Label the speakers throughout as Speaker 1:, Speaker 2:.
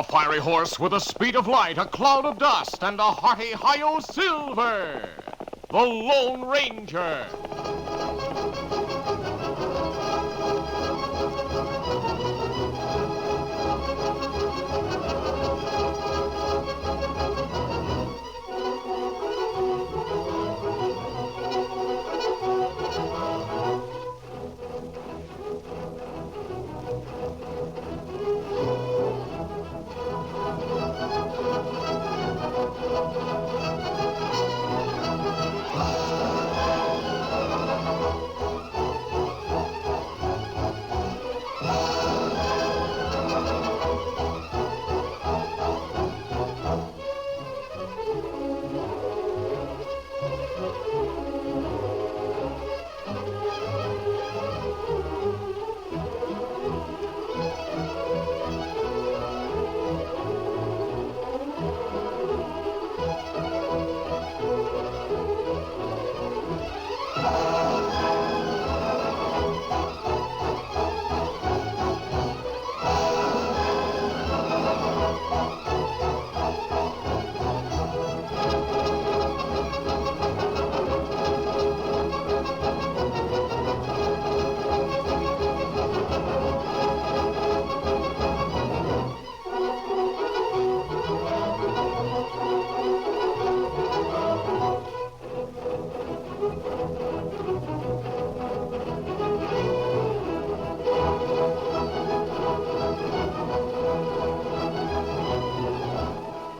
Speaker 1: A fiery horse with the speed of light, a cloud of dust, and a hearty hi-yo silver. The Lone Ranger.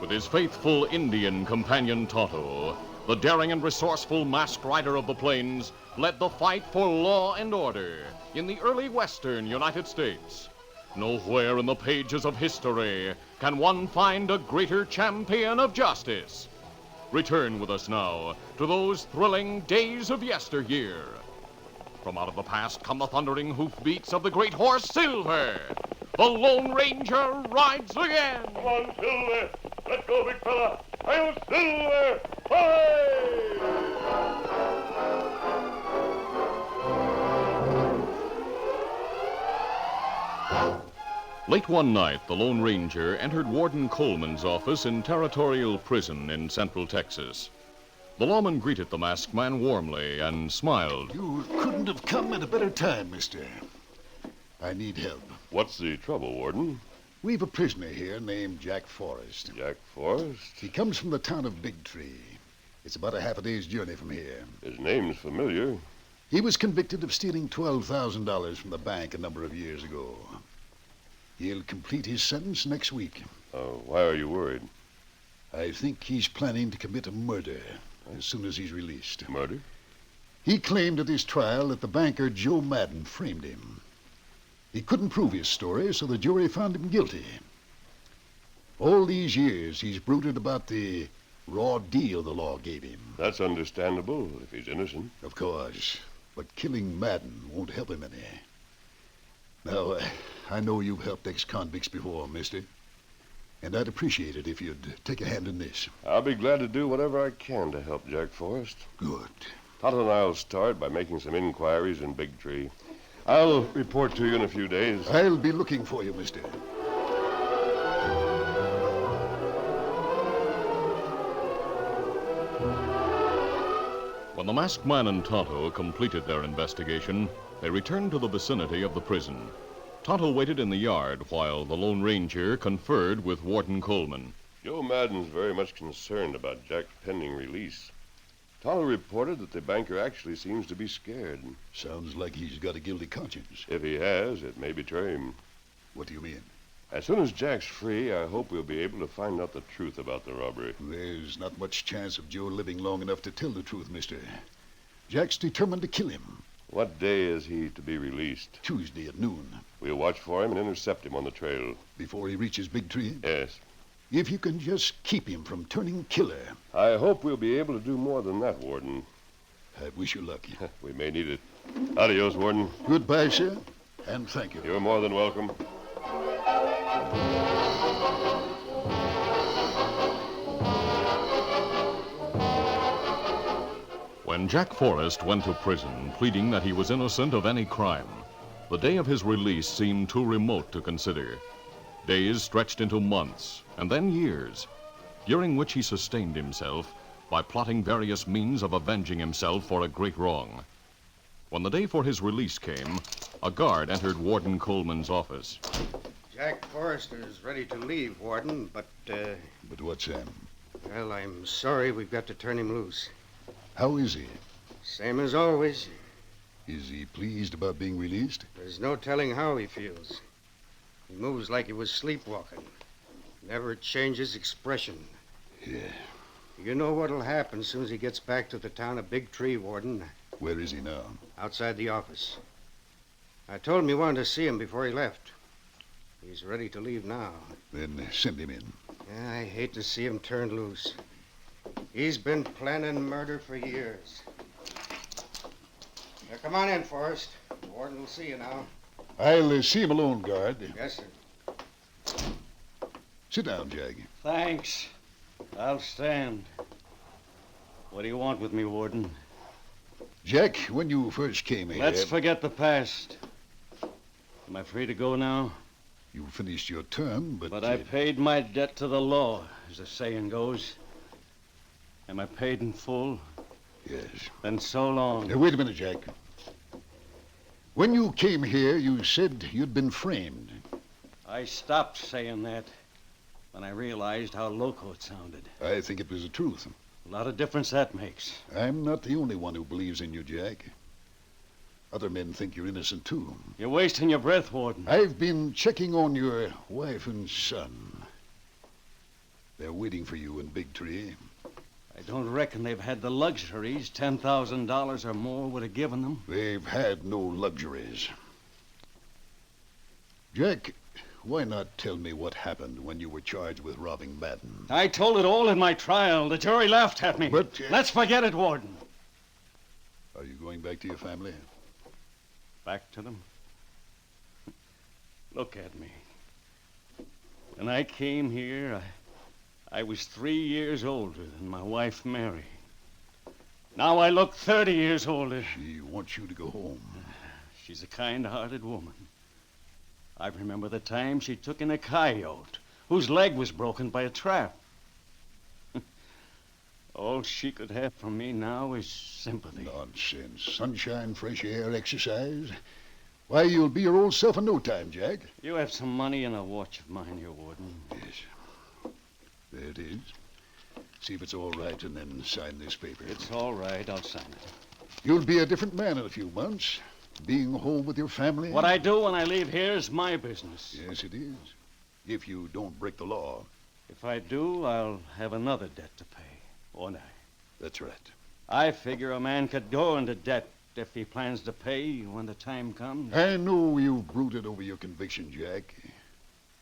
Speaker 1: His faithful Indian companion Tonto, the daring and resourceful masked rider of the plains, led the fight for law and order in the early western United States. Nowhere in the pages of history can one find a greater champion of justice. Return with us now to those thrilling days of yesteryear. From out of the past come the thundering hoofbeats of the great horse Silver. The Lone Ranger rides again.
Speaker 2: Come on, Silver. Let's go, big fella. I'll Silver. Hooray!
Speaker 1: Late one night, the Lone Ranger entered Warden Coleman's office in Territorial Prison in Central Texas. The lawman greeted the masked man warmly and smiled.
Speaker 3: You couldn't have come at a better time, mister. I need help.
Speaker 2: What's the trouble, Warden?
Speaker 3: We've a prisoner here named Jack Forrest.
Speaker 2: Jack Forrest?
Speaker 3: He comes from the town of Big Tree. It's about a half a day's journey from here.
Speaker 2: His name's familiar.
Speaker 3: He was convicted of stealing $12,000 from the bank a number of years ago. He'll complete his sentence next week.
Speaker 2: Why are you worried?
Speaker 3: I think he's planning to commit a murder as soon as he's released.
Speaker 2: Murder?
Speaker 3: He claimed at his trial that the banker Joe Madden framed him. He couldn't prove his story, so the jury found him guilty. All these years, he's brooded about the raw deal the law gave him.
Speaker 2: That's understandable if he's innocent.
Speaker 3: Of course, but killing Madden won't help him any. Now, I know you've helped ex-convicts before, mister, and I'd appreciate it if you'd take a hand in this.
Speaker 2: I'll be glad to do whatever I can to help Jack Forrest.
Speaker 3: Good.
Speaker 2: Tonto and I'll start by making some inquiries in Big Tree. I'll report to you in a few days.
Speaker 3: I'll be looking for you, mister.
Speaker 1: When the masked man and Tonto completed their investigation, they returned to the vicinity of the prison. Tonto waited in the yard while the Lone Ranger conferred with Warden Coleman.
Speaker 2: Joe Madden's very much concerned about Jack's pending release. Tonto reported that the banker actually seems to be scared.
Speaker 3: Sounds like he's got a guilty conscience.
Speaker 2: If he has, it may betray him.
Speaker 3: What do you mean?
Speaker 2: As soon as Jack's free, I hope we'll be able to find out the truth about the robbery.
Speaker 3: There's not much chance of Joe living long enough to tell the truth, mister. Jack's determined to kill him.
Speaker 2: What day is he to be released?
Speaker 3: Tuesday at noon.
Speaker 2: We'll watch for him and intercept him on the trail.
Speaker 3: Before he reaches Big Tree?
Speaker 2: Yes.
Speaker 3: If you can just keep him from turning killer.
Speaker 2: I hope we'll be able to do more than that, Warden.
Speaker 3: I wish you luck.
Speaker 2: We may need it. Adios, Warden.
Speaker 3: Goodbye, sir, and thank you.
Speaker 2: You're more than welcome.
Speaker 1: When Jack Forrest went to prison, pleading that he was innocent of any crime, the day of his release seemed too remote to consider. Days stretched into months, and then years, during which he sustained himself by plotting various means of avenging himself for a great wrong. When the day for his release came, a guard entered Warden Coleman's office.
Speaker 4: Jack Forrester's ready to leave, Warden, but,
Speaker 3: But what's that?
Speaker 4: well, I'm sorry we've got to turn him loose.
Speaker 3: How is he?
Speaker 4: Same as always.
Speaker 3: Is he pleased about being released?
Speaker 4: There's no telling how he feels. He moves like he was sleepwalking. Never changes expression.
Speaker 3: Yeah.
Speaker 4: You know what'll happen as soon as he gets back to the town of Big Tree, Warden.
Speaker 3: Where is he now?
Speaker 4: Outside the office. I told him you wanted to see him before he left. He's ready to leave now.
Speaker 3: Then send him in.
Speaker 4: Yeah, I hate to see him turned loose. He's been planning murder for years. Now, come on in, Forrest. The warden will see you now.
Speaker 3: I'll see him alone, guard.
Speaker 4: Yes, sir.
Speaker 3: Sit down, Jack.
Speaker 5: Thanks. I'll stand. What do you want with me, Warden?
Speaker 3: Jack, when you first came here...
Speaker 5: Let's forget the past. Am I free to go now?
Speaker 3: You finished your term, but...
Speaker 5: But I paid my debt to the law, as the saying goes. Am I paid in full?
Speaker 3: Yes.
Speaker 5: Then so long.
Speaker 3: Now, wait a minute, Jack. When you came here, you said you'd been framed.
Speaker 5: I stopped saying that when I realized how loco it sounded.
Speaker 3: I think it was the truth.
Speaker 5: A lot of difference that makes.
Speaker 3: I'm not the only one who believes in you, Jack. Other men think you're innocent, too.
Speaker 5: You're wasting your breath, Warden.
Speaker 3: I've been checking on your wife and son. They're waiting for you in Big Tree.
Speaker 5: I don't reckon they've had the luxuries $10,000 or more would have given them.
Speaker 3: They've had no luxuries. Jack, why not tell me what happened when you were charged with robbing Madden?
Speaker 5: I told it all in my trial. The jury laughed at me.
Speaker 3: But...
Speaker 5: Let's forget it, Warden.
Speaker 3: Are you going back to your family?
Speaker 5: Back to them? Look at me. When I came here, I was 3 years older than my wife, Mary. Now I look 30 years older.
Speaker 3: She wants you to go home.
Speaker 5: She's a kind-hearted woman. I remember the time she took in a coyote whose leg was broken by a trap. All she could have from me now is sympathy.
Speaker 3: Nonsense. Sunshine, fresh air, exercise. Why, you'll be your old self in no time, Jack.
Speaker 5: You have some money in a watch of mine here, Warden.
Speaker 3: Yes. There it is. See if it's all right and then sign this paper.
Speaker 5: It's all right. I'll sign it.
Speaker 3: You'll be a different man in a few months. Being home with your family.
Speaker 5: What I do when I leave here is my business.
Speaker 3: Yes, it is. If you don't break the law.
Speaker 5: If I do, I'll have another debt to pay, won't I?
Speaker 3: That's right.
Speaker 5: I figure a man could go into debt if he plans to pay when the time comes.
Speaker 3: I know you've brooded over your conviction, Jack.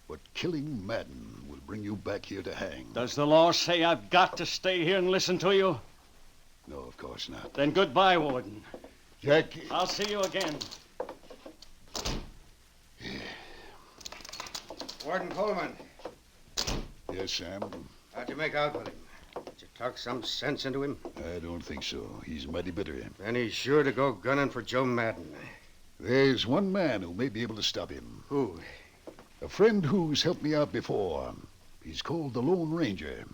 Speaker 3: But killing Madden will bring you back here to hang.
Speaker 5: Does the law say I've got to stay here and listen to you?
Speaker 3: No, of course not.
Speaker 5: Then goodbye, Warden.
Speaker 3: Jack...
Speaker 5: I'll see you again.
Speaker 4: Warden Coleman,
Speaker 3: Yes, Sam?
Speaker 4: how'd you make out with him? Did you talk some sense into him?
Speaker 3: I don't think so. He's mighty bitter.
Speaker 4: Then he's sure to go gunning for Joe Madden.
Speaker 3: There's one man who may be able to stop him.
Speaker 4: Who?
Speaker 3: A friend who's helped me out before. He's called the Lone Ranger.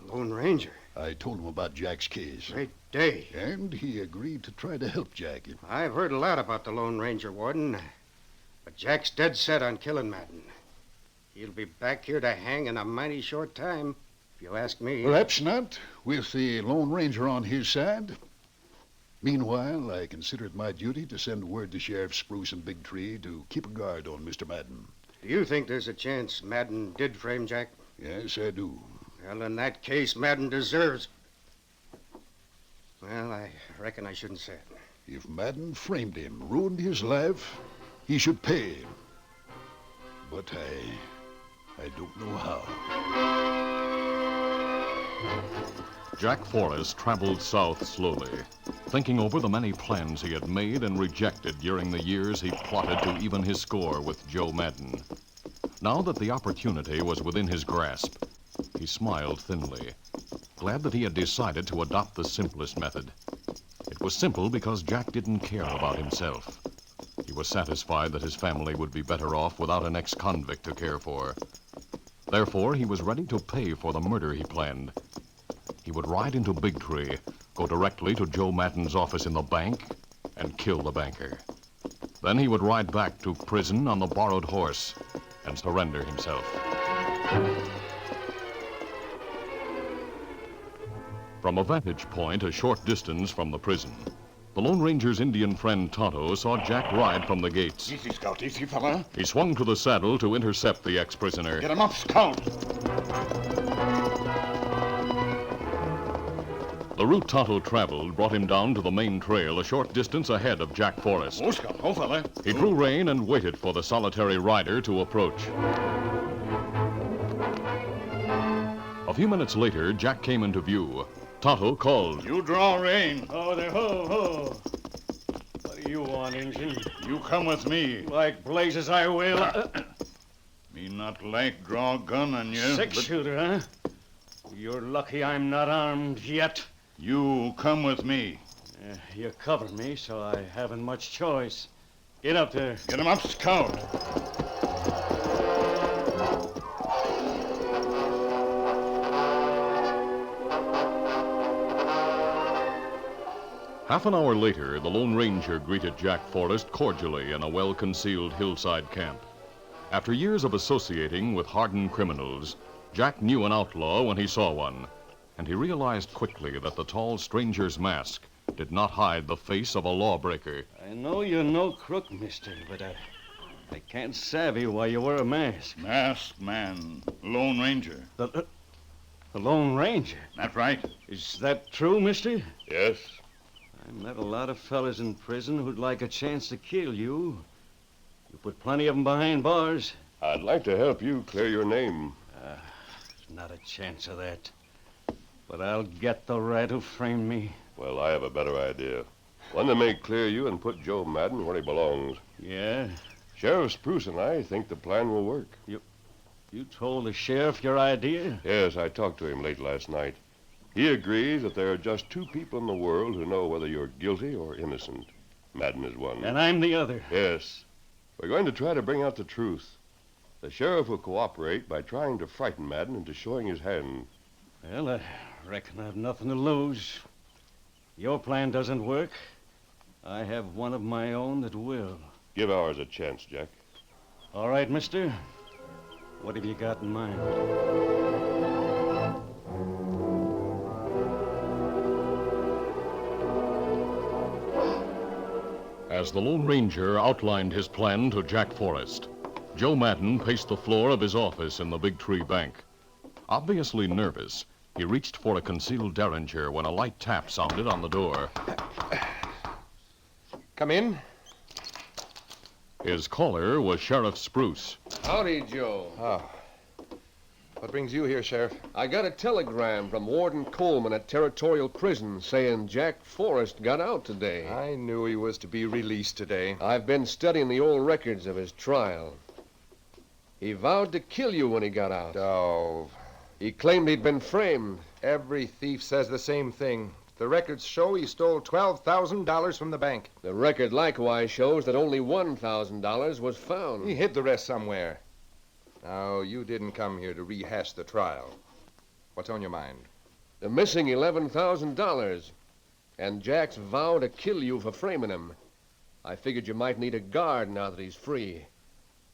Speaker 4: Lone Ranger.
Speaker 3: I told him about Jack's case.
Speaker 4: Great day.
Speaker 3: And he agreed to try to help Jack.
Speaker 4: I've heard a lot about the Lone Ranger, Warden. But Jack's dead set on killing Madden. He'll be back here to hang in a mighty short time, if you ask me.
Speaker 3: Perhaps not, with the Lone Ranger on his side. Meanwhile, I consider it my duty to send word to Sheriff Spruce and Big Tree to keep a guard on Mr. Madden.
Speaker 4: Do you think there's a chance Madden did frame Jack?
Speaker 3: Yes, I do.
Speaker 4: Well, in that case, Madden deserves... Well, I reckon I shouldn't say it.
Speaker 3: If Madden framed him, ruined his life, he should pay. But I don't know how.
Speaker 1: Jack Forrest traveled south slowly, thinking over the many plans he had made and rejected during the years he plotted to even his score with Joe Madden. Now that the opportunity was within his grasp, he smiled thinly, glad that he had decided to adopt the simplest method. It was simple because Jack didn't care about himself. He was satisfied that his family would be better off without an ex-convict to care for. Therefore, he was ready to pay for the murder he planned. He would ride into Big Tree, go directly to Joe Madden's office in the bank, and kill the banker. Then he would ride back to prison on the borrowed horse and surrender himself. From a vantage point a short distance from the prison, the Lone Ranger's Indian friend Tonto saw Jack ride from the gates.
Speaker 6: Easy, Scout. Easy, fella.
Speaker 1: He swung to the saddle to intercept the ex-prisoner.
Speaker 6: Get him up, Scout.
Speaker 1: The route Tonto traveled brought him down to the main trail a short distance ahead of Jack Forrest.
Speaker 6: Oh, Scout. Oh, fella.
Speaker 1: He drew rein and waited for the solitary rider to approach. A few minutes later, Jack came into view. Tonto called.
Speaker 6: You draw rein.
Speaker 5: Oh, there, ho. What do you want, Injun?
Speaker 6: You come with me.
Speaker 5: Like blazes I will.
Speaker 6: Me not like draw gun on you.
Speaker 5: Six-shooter, huh? You're lucky I'm not armed yet.
Speaker 6: You come with me.
Speaker 5: You cover me, so I haven't much choice. Get up there.
Speaker 6: Get him up, Scout.
Speaker 1: Half an hour later, the Lone Ranger greeted Jack Forrest cordially in a well-concealed hillside camp. After years of associating with hardened criminals, Jack knew an outlaw when he saw one, and he realized quickly that the tall stranger's mask did not hide the face of a lawbreaker.
Speaker 5: I know you're no crook, mister, but I can't savvy why you wear a mask.
Speaker 6: Masked man. Lone Ranger.
Speaker 5: The Lone Ranger?
Speaker 6: That right?
Speaker 5: Is that true, mister?
Speaker 2: Yes.
Speaker 5: I met a lot of fellas in prison who'd like a chance to kill you. You put plenty of them behind bars.
Speaker 2: I'd like to help you clear your name.
Speaker 5: There's not a chance of that. But I'll get the rat who framed me.
Speaker 2: Well, I have a better idea. One that may clear you and put Joe Madden where he belongs.
Speaker 5: Yeah?
Speaker 2: Sheriff Spruce and I think the plan will work.
Speaker 5: You told the sheriff your idea?
Speaker 2: Yes, I talked to him late last night. He agrees that there are just two people in the world who know whether you're guilty or innocent. Madden is one.
Speaker 5: And I'm the other.
Speaker 2: Yes. We're going to try to bring out the truth. The sheriff will cooperate by trying to frighten Madden into showing his hand.
Speaker 5: Well, I reckon I've nothing to lose. Your plan doesn't work. I have one of my own that will.
Speaker 2: Give ours a chance, Jack.
Speaker 5: All right, mister. What have you got in mind?
Speaker 1: As the Lone Ranger outlined his plan to Jack Forrest, Joe Madden paced the floor of his office in the Big Tree Bank. Obviously nervous, he reached for a concealed derringer when a light tap sounded on the door.
Speaker 7: Come in.
Speaker 1: His caller was Sheriff Spruce.
Speaker 7: Howdy, Joe.
Speaker 8: Oh. What brings you here, Sheriff?
Speaker 7: I got a telegram from Warden Coleman at Territorial Prison saying Jack Forrest got out today.
Speaker 8: I knew he was to be released today.
Speaker 7: I've been studying the old records of his trial. He vowed to kill you when he got out.
Speaker 8: Oh,
Speaker 7: He claimed he'd been framed.
Speaker 8: every thief says the same thing. The records show he stole $12,000 from the bank.
Speaker 7: The record likewise shows that only $1,000 was found.
Speaker 8: He hid the rest somewhere. Now, you didn't come here to rehash the trial. What's on your mind?
Speaker 7: The missing $11,000. And Jack's vow to kill you for framing him. I figured you might need a guard now that he's free.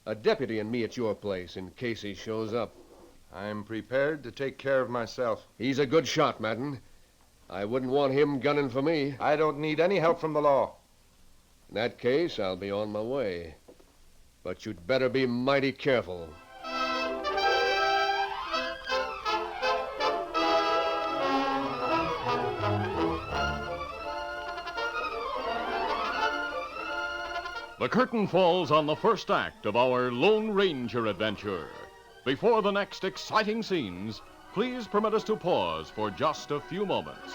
Speaker 7: A deputy and me at your place in case he shows up.
Speaker 8: I'm prepared to take care of myself.
Speaker 7: He's a good shot, Madden. I wouldn't want him gunning for me.
Speaker 8: I don't need any help from the law.
Speaker 7: In that case, I'll be on my way. But you'd better be mighty careful.
Speaker 1: The curtain falls on the first act of our Lone Ranger adventure. Before the next exciting scenes, please permit us to pause for just a few moments.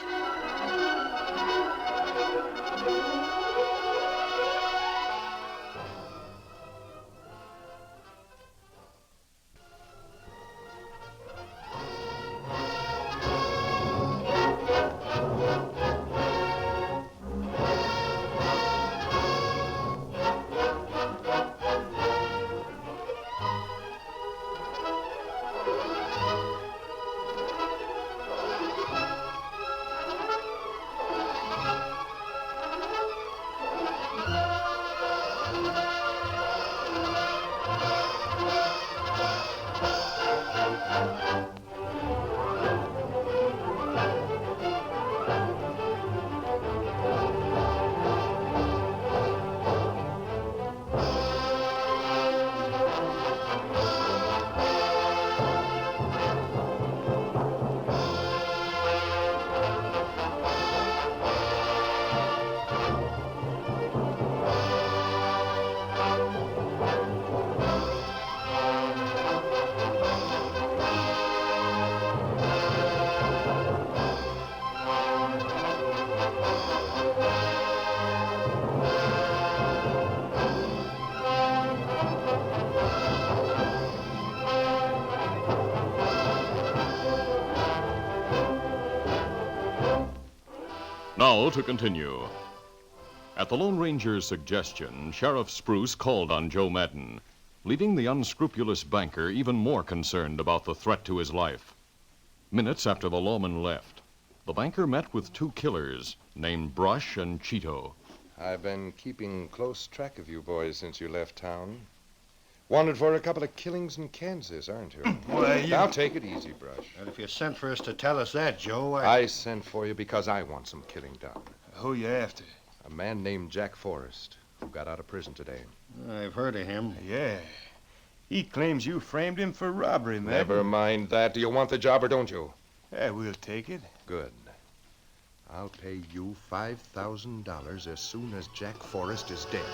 Speaker 1: Now to continue. At the Lone Ranger's suggestion, Sheriff Spruce called on Joe Madden, leaving the unscrupulous banker even more concerned about the threat to his life. Minutes after the lawman left, the banker met with two killers named Brush and Cheeto.
Speaker 8: I've been keeping close track of you boys since you left town. Wanted for a couple of killings in Kansas, aren't you?
Speaker 6: Why,
Speaker 8: Now take it easy, Brush.
Speaker 4: And if you sent for us to tell us that, Joe,
Speaker 8: I sent for you because I want some killing done.
Speaker 6: Who you after?
Speaker 8: A man named Jack Forrest, who got out of prison today.
Speaker 4: I've heard of him.
Speaker 6: Yeah. He claims you framed him for robbery, man.
Speaker 8: Never mind that. Do you want the job or don't you?
Speaker 6: Yeah, we'll take it.
Speaker 8: Good. I'll pay you $5,000 as soon as Jack Forrest is dead.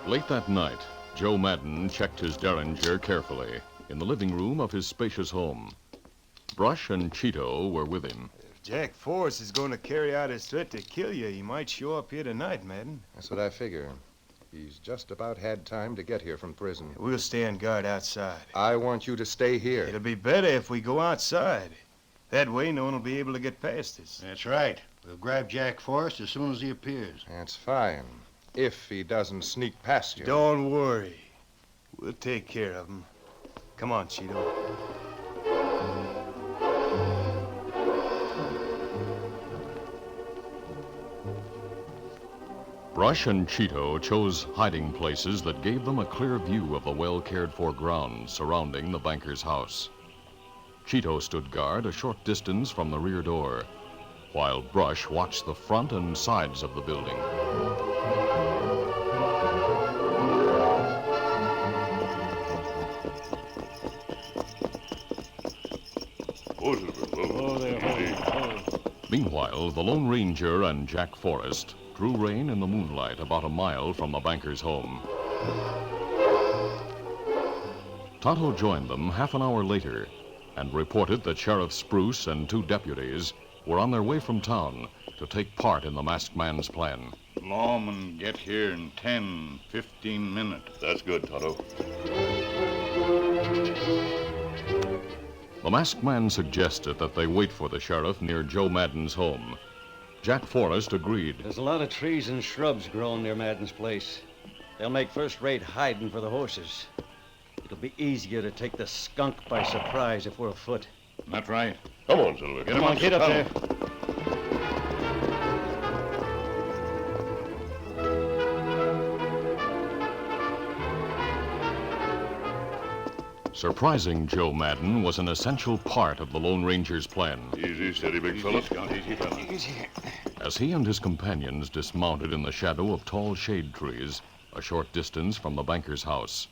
Speaker 1: Late that night, Joe Madden checked his derringer carefully in the living room of his spacious home. Brush and Cheeto were with him.
Speaker 6: If Jack Forrest is going to carry out his threat to kill you, he might show up here tonight, Madden.
Speaker 8: That's what I figure. He's just about had time to get here from prison.
Speaker 6: We'll stay on guard outside.
Speaker 8: I want you to stay here.
Speaker 6: It'll be better if we go outside. That way, no one will be able to get past us.
Speaker 4: That's right. We'll grab Jack Forrest as soon as he appears.
Speaker 8: That's fine. If he doesn't sneak past you.
Speaker 6: Don't worry. We'll take care of him. Come on, Cheeto.
Speaker 1: Brush and Cheeto chose hiding places that gave them a clear view of the well-cared-for grounds surrounding the banker's house. Cheeto stood guard a short distance from the rear door, while Brush watched the front and sides of the building. Meanwhile, the Lone Ranger and Jack Forrest drew rein in the moonlight about a mile from the banker's home. Tonto joined them half an hour later and reported that Sheriff Spruce and two deputies were on their way from town to take part in the masked man's plan.
Speaker 6: Lawmen get here in 10, 15 minutes.
Speaker 2: That's good, Tonto.
Speaker 1: The masked man suggested that they wait for the sheriff near Joe Madden's home. Jack Forrest agreed.
Speaker 5: There's a lot of trees and shrubs growing near Madden's place. They'll make first-rate hiding for the horses. It'll be easier to take the skunk by surprise if we're afoot.
Speaker 6: That's right.
Speaker 2: Come on, Silver.
Speaker 5: Come on, get up there.
Speaker 1: Surprising Joe Madden was an essential part of the Lone Ranger's plan.
Speaker 2: Easy, steady, big fella.
Speaker 1: As he and his companions dismounted in the shadow of tall shade trees a short distance from the banker's house,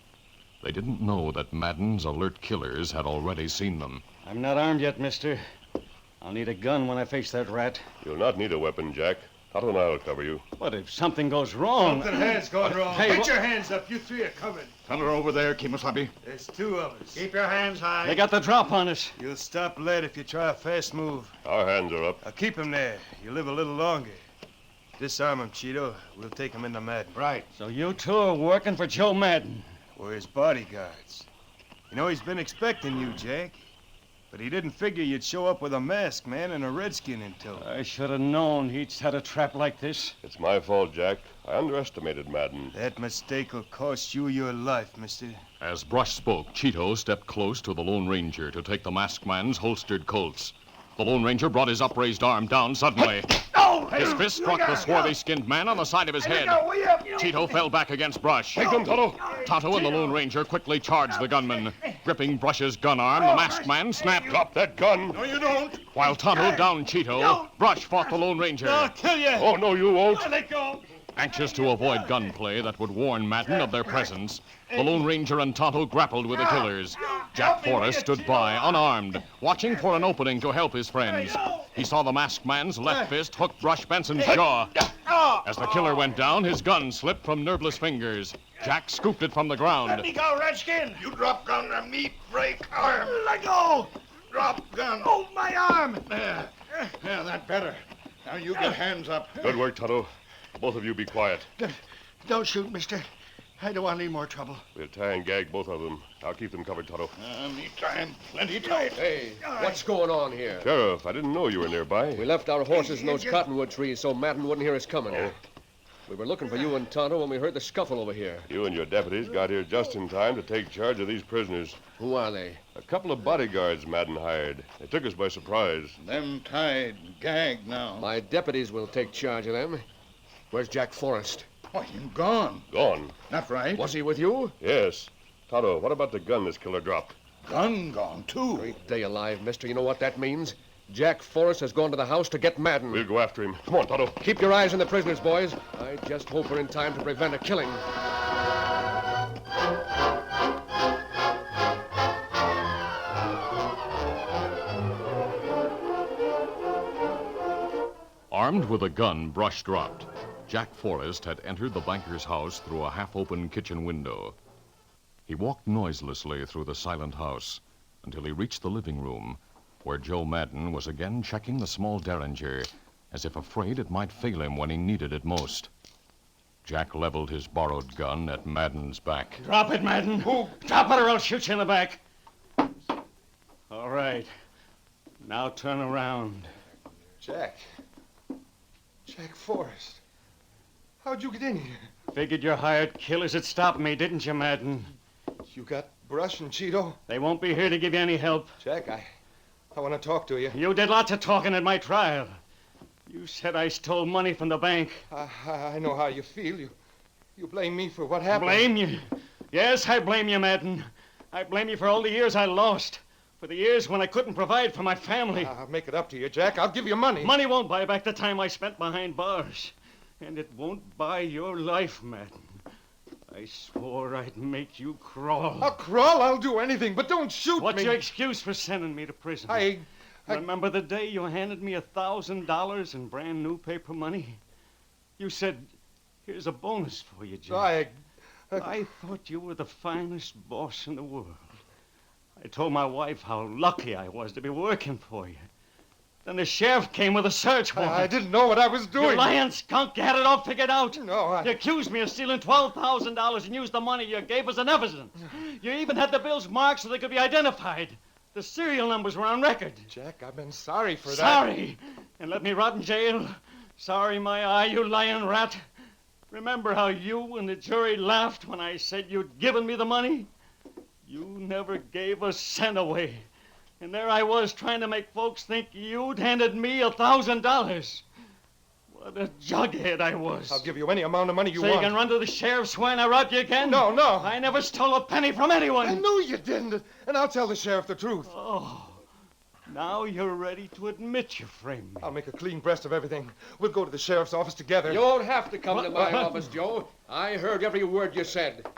Speaker 1: they didn't know that Madden's alert killers had already seen them.
Speaker 5: I'm not armed yet, mister. I'll need a gun when I face that rat.
Speaker 2: You'll not need a weapon, Jack. Tonto and I'll cover you.
Speaker 5: But if something goes wrong...
Speaker 6: Something has gone wrong.
Speaker 5: Hey,
Speaker 6: Get your hands up. You three are covered.
Speaker 9: Tonto over there, Kemosabe.
Speaker 6: There's two of us.
Speaker 4: Keep your hands high.
Speaker 5: They got the drop on us.
Speaker 6: You'll stop lead if you try a fast move.
Speaker 2: Our hands are up.
Speaker 6: I'll keep him there. You live a little longer. Disarm him, Cheeto. We'll take him into Madden.
Speaker 4: Right.
Speaker 5: So you two are working for Joe Madden.
Speaker 6: We're his bodyguards. You know, he's been expecting you, Jack. But he didn't figure you'd show up with a masked man and a redskin in tow.
Speaker 5: I should have known he'd set a trap like this.
Speaker 2: It's my fault, Jack. I underestimated Madden.
Speaker 6: That mistake will cost you your life, mister.
Speaker 1: As Brush spoke, Cheeto stepped close to the Lone Ranger to take the masked man's holstered Colts. The Lone Ranger brought his upraised arm down suddenly. His fist struck the swarthy-skinned man on the side of his head. Cheeto fell back against Brush.
Speaker 2: Take them, Tonto.
Speaker 1: Tonto and the Lone Ranger quickly charged the gunman. Gripping Brush's gun arm, the masked man snapped.
Speaker 2: Drop that gun.
Speaker 6: No, you don't.
Speaker 1: While Tonto downed Cheeto, Brush fought the Lone Ranger.
Speaker 6: I'll kill you.
Speaker 2: Oh, no, you won't.
Speaker 6: Let go.
Speaker 1: Anxious to avoid gunplay that would warn Madden of their presence, the Lone Ranger and Tonto grappled with the killers. Jack Forrest stood by, unarmed, watching for an opening to help his friends. He saw the masked man's left fist hook Brush Benson's jaw. As the killer went down, his gun slipped from nerveless fingers. Jack scooped it from the ground.
Speaker 9: Let me go, Redskin. You drop gun or me break arm. Let go. Drop gun. Oh, my arm. There. Yeah, that better. Now you get hands up.
Speaker 2: Good work, Tonto. Both of you be quiet.
Speaker 4: Don't shoot, mister.
Speaker 9: I don't want any more trouble.
Speaker 2: We'll tie and gag both of them. I'll keep them covered, Tonto.
Speaker 9: Me time plenty tight.
Speaker 7: Hey, what's going on here?
Speaker 2: Sheriff, I didn't know you were nearby.
Speaker 7: We left our horses in those cottonwood trees so Madden wouldn't hear us coming.
Speaker 2: Oh.
Speaker 7: We were looking for you and Tonto when we heard the scuffle over here.
Speaker 2: You and your deputies got here just in time to take charge of these prisoners.
Speaker 7: Who are they?
Speaker 2: A couple of bodyguards Madden hired. They took us by surprise.
Speaker 9: Them tied, gagged now.
Speaker 7: My deputies will take charge of them. Where's Jack Forrest?
Speaker 9: Oh, him gone.
Speaker 2: Gone?
Speaker 9: Not right.
Speaker 7: Was he with you?
Speaker 2: Yes. Tonto, what about the gun this killer dropped?
Speaker 9: Gun gone, too.
Speaker 7: Great day alive, mister. You know what that means? Jack Forrest has gone to the house to get Madden.
Speaker 2: We'll go after him. Come on, Tonto.
Speaker 7: Keep your eyes on the prisoners, boys. I just hope we're in time to prevent a killing.
Speaker 1: Armed with a gun, brush dropped, Jack Forrest had entered the banker's house through a half-open kitchen window. He walked noiselessly through the silent house until he reached the living room, where Joe Madden was again checking the small derringer, as if afraid it might fail him when he needed it most. Jack leveled his borrowed gun at Madden's back.
Speaker 5: Drop it, Madden. Who? Drop it or I'll shoot you in the back. All right. Now turn around.
Speaker 6: Jack. Jack Forrest. How'd you get in here?
Speaker 5: Figured your hired killers had stopped me, didn't you, Madden?
Speaker 6: You got Brush and Cheeto?
Speaker 5: They won't be here to give you any help.
Speaker 6: Jack, I want to talk to you.
Speaker 5: You did lots of talking at my trial. You said I stole money from the bank.
Speaker 6: I know how you feel. You blame me for what happened.
Speaker 5: Blame you? Yes, I blame you, Madden. I blame you for all the years I lost. For the years when I couldn't provide for my family.
Speaker 6: I'll make it up to you, Jack. I'll give you money.
Speaker 5: Money won't buy back the time I spent behind bars. And it won't buy your life, Madden. I swore I'd make you crawl.
Speaker 6: I'll crawl. I'll do anything, but don't shoot me.
Speaker 5: What's your excuse for sending me to prison? Remember the day you handed me $1,000 in brand new paper money? You said, here's a bonus for you, Jack. I thought you were the finest boss in the world. I told my wife how lucky I was to be working for you. Then the sheriff came with a search warrant.
Speaker 6: I didn't know what I was doing.
Speaker 5: You lying skunk, you had it all figured out.
Speaker 6: No,
Speaker 5: You accused me of stealing $12,000 and used the money you gave as an evidence. You even had the bills marked so they could be identified. The serial numbers were on record.
Speaker 6: Jack, I've been sorry for that.
Speaker 5: Sorry. And let me rot in jail. Sorry, my eye, you lying rat. Remember how you and the jury laughed when I said you'd given me the money? You never gave a cent away. And there I was trying to make folks think you'd handed me $1,000. What a jughead I was.
Speaker 6: I'll give you any amount of money you want.
Speaker 5: So you can run to the sheriff swearing I robbed you again?
Speaker 6: No.
Speaker 5: I never stole a penny from anyone.
Speaker 6: I know you didn't, and I'll tell the sheriff the truth.
Speaker 5: Oh, now you're ready to admit you framed me.
Speaker 6: I'll make a clean breast of everything. We'll go to the sheriff's office together.
Speaker 7: You won't have to come into my office, Joe. I heard every word you said.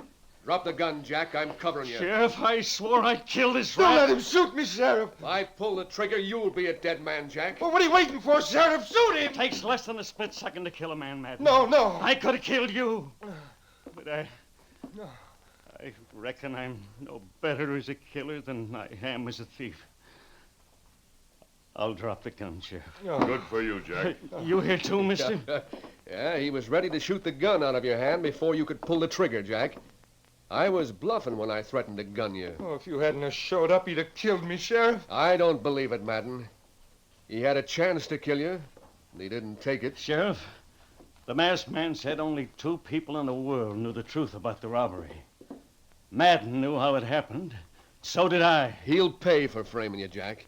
Speaker 7: Drop the gun, Jack. I'm covering you.
Speaker 5: Sheriff, I swore I'd kill this
Speaker 6: Don't
Speaker 5: rat.
Speaker 6: let him shoot me, Sheriff.
Speaker 7: If I pull the trigger, you'll be a dead man, Jack.
Speaker 6: Well, what are you waiting for, Sheriff? Shoot him!
Speaker 5: It takes less than a split second to kill a man, Madden.
Speaker 6: No.
Speaker 5: I could have killed you. But I reckon I'm no better as a killer than I am as a thief. I'll drop the gun, Sheriff.
Speaker 2: Good for you, Jack.
Speaker 5: You here too, mister?
Speaker 7: Yeah, he was ready to shoot the gun out of your hand before you could pull the trigger, Jack. I was bluffing when I threatened to gun you.
Speaker 6: Oh, if you hadn't have showed up, he'd have killed me, Sheriff.
Speaker 7: I don't believe it, Madden. He had a chance to kill you, and he didn't take it.
Speaker 5: Sheriff, the masked man said only 2 people in the world knew the truth about the robbery. Madden knew how it happened. So did I.
Speaker 7: He'll pay for framing you, Jack.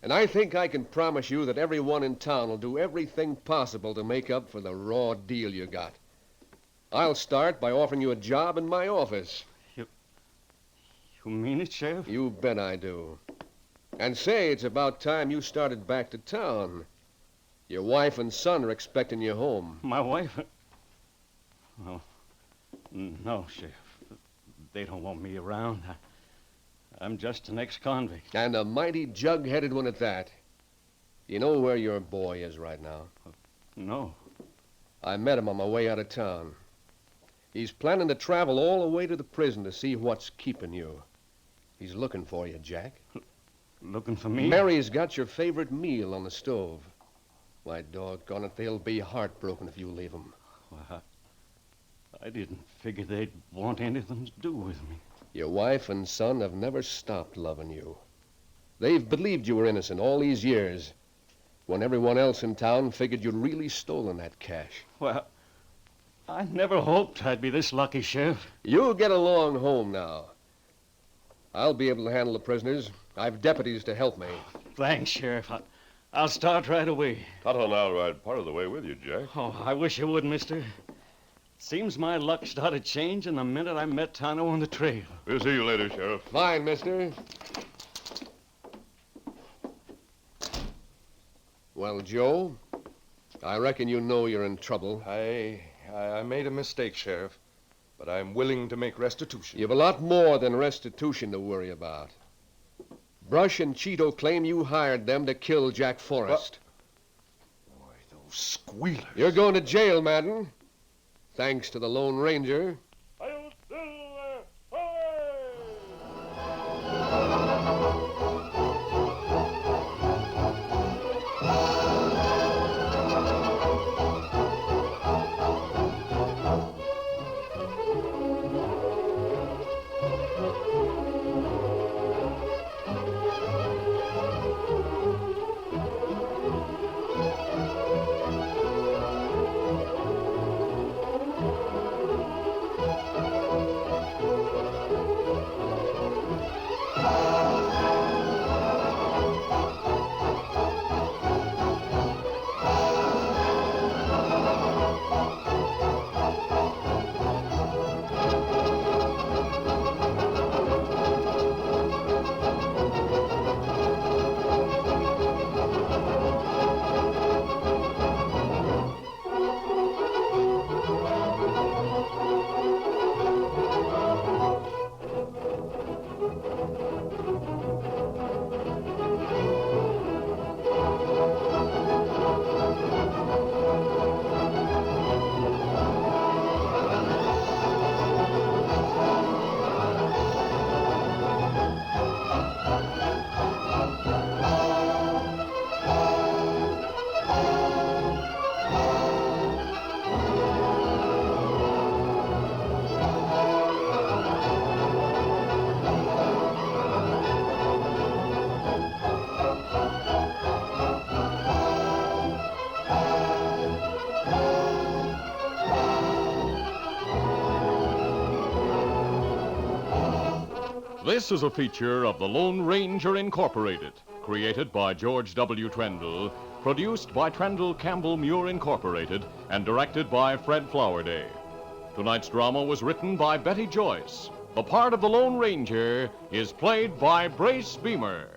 Speaker 7: And I think I can promise you that everyone in town will do everything possible to make up for the raw deal you got. I'll start by offering you a job in my office.
Speaker 5: You mean it, Sheriff?
Speaker 7: You bet I do. And say, it's about time you started back to town. Your wife and son are expecting you home.
Speaker 5: My wife? Oh, no, Sheriff. They don't want me around. I'm just an ex-convict.
Speaker 7: And a mighty jug-headed one at that. You know where your boy is right now?
Speaker 5: No.
Speaker 7: I met him on my way out of town. He's planning to travel all the way to the prison to see what's keeping you. He's looking for you, Jack.
Speaker 5: Looking for me?
Speaker 7: Mary's got your favorite meal on the stove. Why, doggone it, they'll be heartbroken if you leave them.
Speaker 5: Well, I didn't figure they'd want anything to do with me.
Speaker 7: Your wife and son have never stopped loving you. They've believed you were innocent all these years, when everyone else in town figured you'd really stolen that cash.
Speaker 5: Well, I never hoped I'd be this lucky, Sheriff.
Speaker 7: You'll get along home now. I'll be able to handle the prisoners. I've deputies to help me.
Speaker 5: Thanks, Sheriff. I'll start right away.
Speaker 2: Tonto and I'll ride part of the way with you, Jack.
Speaker 5: Oh, I wish you would, mister. Seems my luck started changing the minute I met Tonto on the trail.
Speaker 2: We'll see you later, Sheriff.
Speaker 7: Fine, mister. Well, Joe, I reckon you know you're in trouble.
Speaker 8: I made a mistake, Sheriff, but I'm willing to make restitution.
Speaker 7: You've a lot more than restitution to worry about. Brush and Cheeto claim you hired them to kill Jack Forrest.
Speaker 8: Boy, those squealers.
Speaker 7: You're going to jail, Madden. Thanks to the Lone Ranger.
Speaker 1: This is a feature of the Lone Ranger Incorporated, created by George W. Trendle, produced by Trendle Campbell Muir Incorporated, and directed by Fred Flowerday. Tonight's drama was written by Betty Joyce. The part of the Lone Ranger is played by Brace Beamer.